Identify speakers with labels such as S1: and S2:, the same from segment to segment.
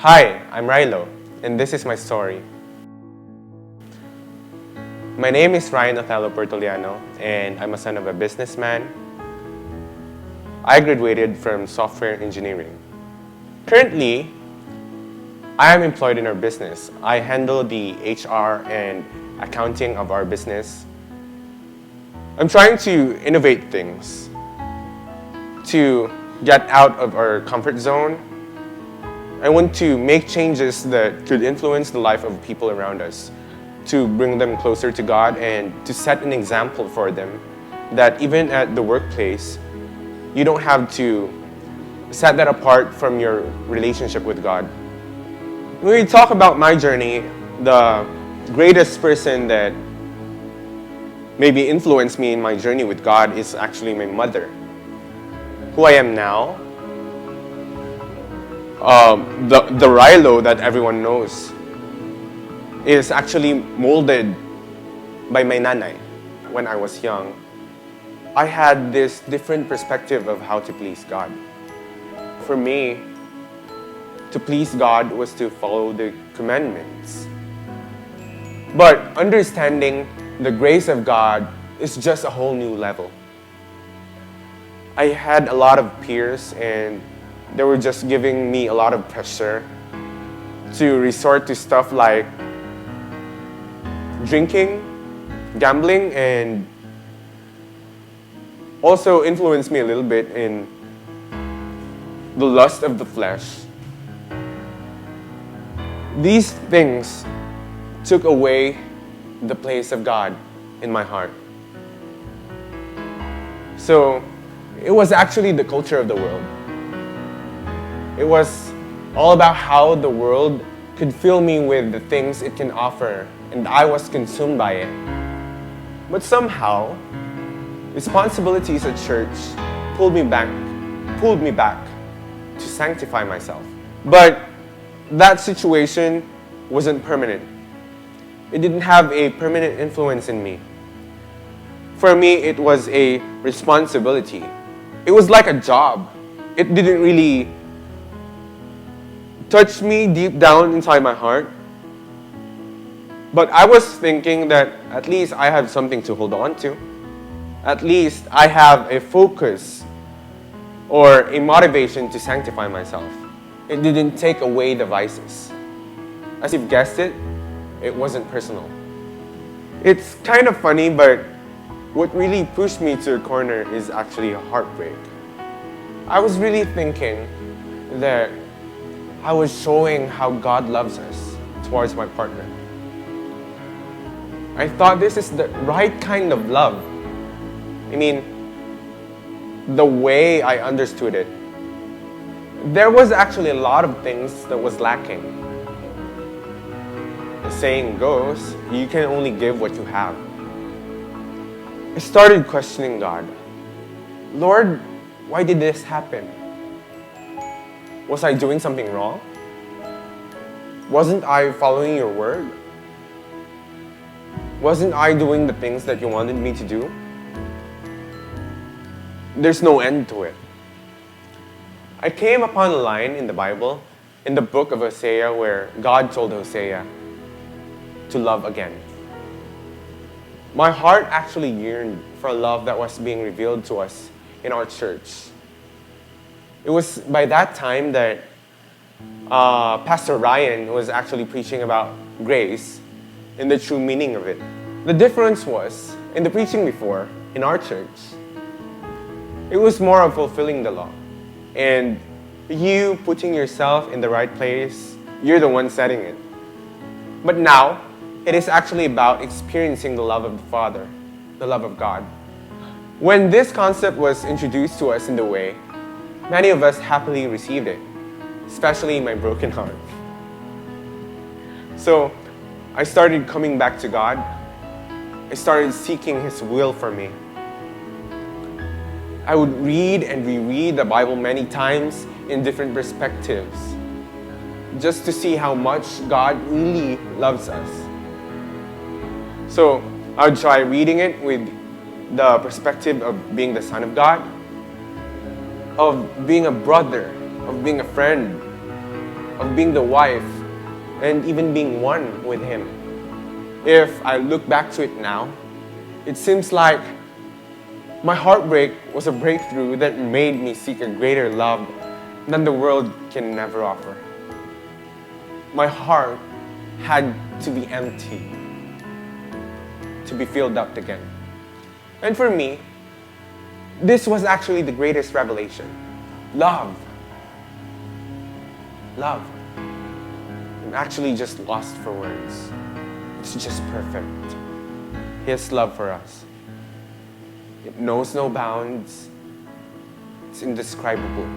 S1: Hi, I'm Rilo, and this is my story. My name is Ryan Othello Portoliano, and I'm a son of a businessman. I graduated from software engineering. Currently, I am employed in our business. I handle the HR and accounting of our business. I'm trying to innovate things, to get out of our comfort zone. I want to make changes that could influence the life of people around us, to bring them closer to God and to set an example for them that even at the workplace, you don't have to set that apart from your relationship with God. When we talk about my journey, the greatest person that maybe influenced me in my journey with God is actually my mother. Who I am now, the Rilo that everyone knows, is actually molded by my nanay. When I was young, I had this different perspective of how to please God. For me, to please God was to follow the commandments. But understanding the grace of God is just a whole new level. I had a lot of peers and they were just giving me a lot of pressure to resort to stuff like drinking, gambling, and also influenced me a little bit in the lust of the flesh. These things took away the place of God in my heart. So it was actually the culture of the world. It was all about how the world could fill me with the things it can offer, and I was consumed by it. But somehow, responsibilities at church pulled me back to sanctify myself. But that situation wasn't permanent. It didn't have a permanent influence in me. For me, it was a responsibility. It was like a job. It didn't really touch me deep down inside my heart. But I was thinking that at least I have something to hold on to. At least I have a focus or a motivation to sanctify myself. It didn't take away the vices. As you've guessed it, it wasn't personal. It's kind of funny, but what really pushed me to a corner is actually a heartbreak. I was really thinking that I was showing how God loves us towards my partner. I thought this is the right kind of love. I mean, the way I understood it. There was actually a lot of things that was lacking. The saying goes, you can only give what you have. I started questioning God. Lord, why did this happen? Was I doing something wrong? Wasn't I following your word? Wasn't I doing the things that you wanted me to do? There's no end to it. I came upon a line in the Bible, in the book of Hosea, where God told Hosea to love again. My heart actually yearned for a love that was being revealed to us in our church. It was by that time that Pastor Ryan was actually preaching about grace and the true meaning of it. The difference was, in the preaching before, in our church, it was more of fulfilling the law. And you putting yourself in the right place, you're the one setting it. But now, it is actually about experiencing the love of the Father, the love of God. When this concept was introduced to us in the way, many of us happily received it, especially my broken heart. So, I started coming back to God. I started seeking His will for me. I would read and reread the Bible many times in different perspectives, just to see how much God really loves us. So, I would try reading it with the perspective of being the Son of God, of being a brother, of being a friend, of being the wife and even being one with Him. If I look back to it now, it seems like my heartbreak was a breakthrough that made me seek a greater love than the world can never offer. My heart had to be empty to be filled up again. And for me, this was actually the greatest revelation. Love. Love. I'm actually just lost for words. It's just perfect. His love for us. It knows no bounds. It's indescribable.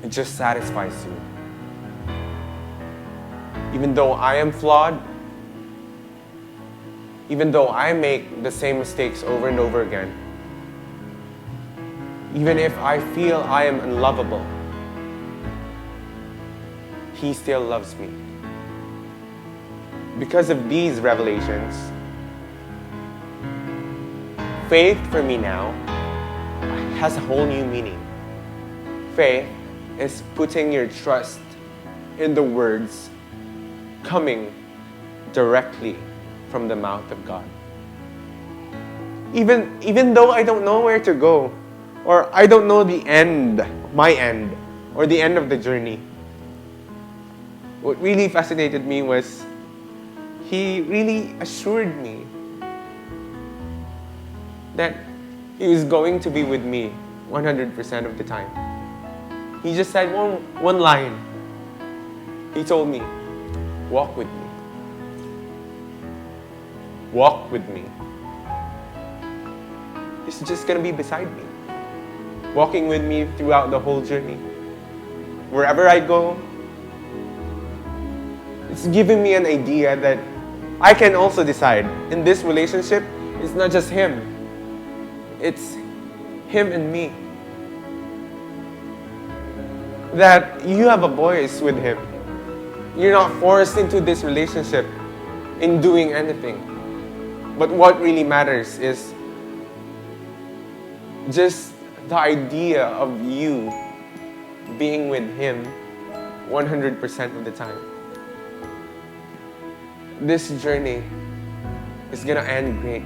S1: It just satisfies you. Even though I am flawed, even though I make the same mistakes over and over again, even if I feel I am unlovable, He still loves me. Because of these revelations, faith for me now has a whole new meaning. Faith is putting your trust in the words coming directly from the mouth of God. Even though I don't know where to go, or I don't know the end, my end, or the end of the journey, what really fascinated me was He really assured me that He was going to be with me 100% of the time. He just said one line. He told me, walk with me. Walk with me. He's just going to be beside me, walking with me throughout the whole journey. Wherever I go, it's giving me an idea that I can also decide in this relationship, it's not just Him. It's Him and me. That you have a voice with Him. You're not forced into this relationship in doing anything. But what really matters is just the idea of you being with Him 100% of the time. This journey is gonna end great.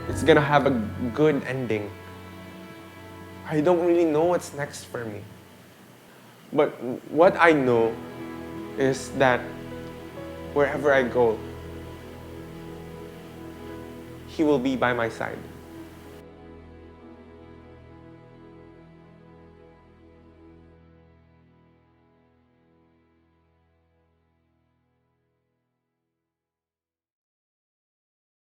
S1: It's gonna have a good ending. I don't really know what's next for me. But what I know is that wherever I go, He will be by my side.